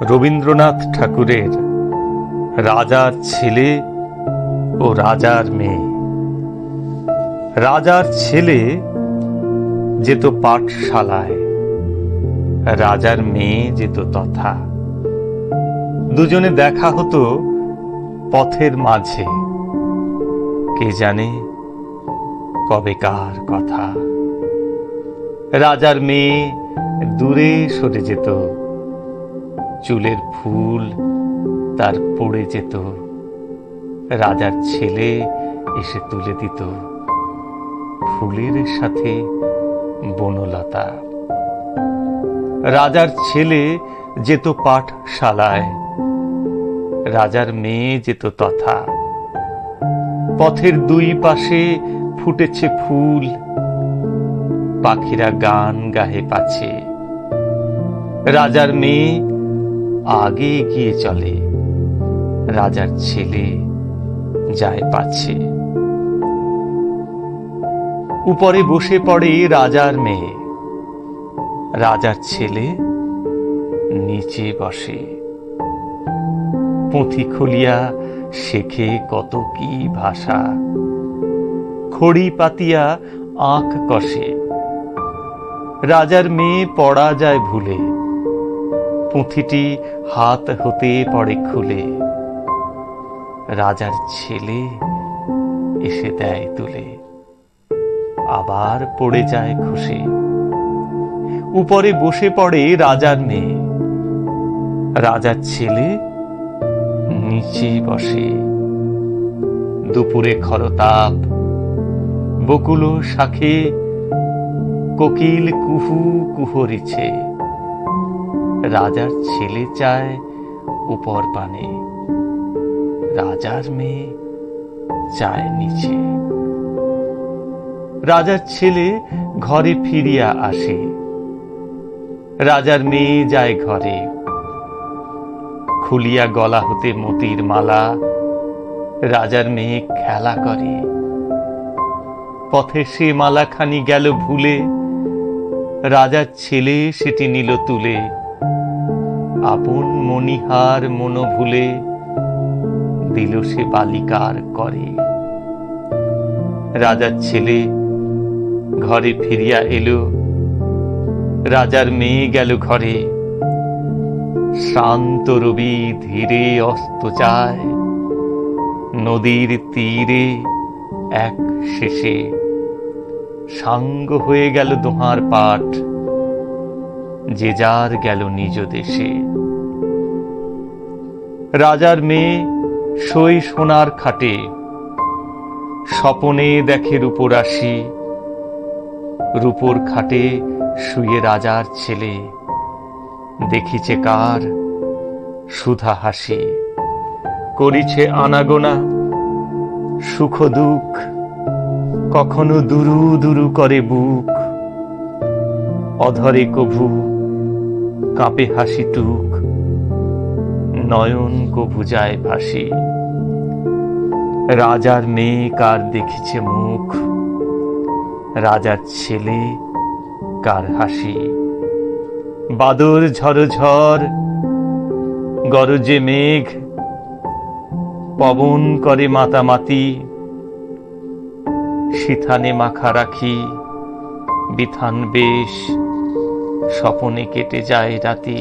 রবীন্দ্রনাথ ঠাকুরের রাজার ছেলে ও রাজার মেয়ে। রাজার ছেলে যেত পাঠশালায়, রাজার মেয়ে যেত তথা। দুজনে দেখা হতো পথের মাঝে, কে জানে কবেকার কথা। রাজার মেয়ে দূরে সরে যেত, চুলের ফুল তার পড়ে যেত। রাজার ছেলে এসে তুলে দিত ফুলের সাথে বনলতা। রাজার ছেলে যেত পাঠশালায়, রাজার মেয়ে যেত তথা। পথের দুই পাশে ফুটেছে ফুল, পাখিরা গান গাহে পাছে। রাজার মেয়ে আগে এগিয়ে চলে, রাজার ছেলে যায় পাছে। উপরে বসে পড়ে রাজার মেয়ে, রাজার ছেলে নিচে বসে। পুঁথি খুলিয়া শেখে কত কি ভাষা, খড়ি পাতিয়া আঁখ কষে। রাজার মেয়ে পড়া যায় ভুলে, পুঁথিটি হাত হতে পড়ে খুলে। রাজার ছেলে এসে দেয় তুলে, আবার পড়ে যায় খসে। উপরে বসে পড়ে রাজার মেয়ে, রাজার ছেলে নিচে বসে। দুপুরে খরতাপ, বকুল শাখে কোকিল কুহু কুহরিছে। রাজার ছেলে চায় উপর পানে, রাজার মেয়ে চায় নিচে। রাজার ছেলে ঘরে ফিরিয়া আসে, রাজার মেয়ে যায় ঘরে। খুলিয়া গলা হতে মতির মালা, রাজার মেয়ে খেলা করে। পথে সে মালাখানি গেল ভুলে, রাজার ছেলে সেটি নিল তুলে। আপন মণিহার মন ভুলে, দিল সে বালিকার করে। রাজার ছেলে ঘরে ফিরিয়া এলো, রাজার মেয়ে গেল ঘরে। শান্ত রবি ধীরে অস্ত যায়, নদীর তীরে এক শেষে। সাঙ্গ হয়ে গেল দোহার পাঠ, যে যার গেল নিজ দেশে। রাজার মেয়ে শোয় সোনার খাটে, স্বপনে দেখে রূপরাশি। রূপোর খাটে শুয়ে রাজার ছেলে, দেখিছে কার সুধা হাসি। করিছে আনাগোনা সুখ দুঃখ, কখনো দুরু দুরু করে বুক। অধরে কভু কাঁপে হাসি টুক, নয়ন কভু যায় ভাসি। রাজার মেয়ে কার দেখিছে মুখ, রাজার ছেলে কার হাসি। বাদর ঝড় ঝড় গরজে মেঘ, পবন করে মাতামাতি। সিথানে মাখা রাখি বিথান বেশ, স্বপনে কেটে যায় রাতি।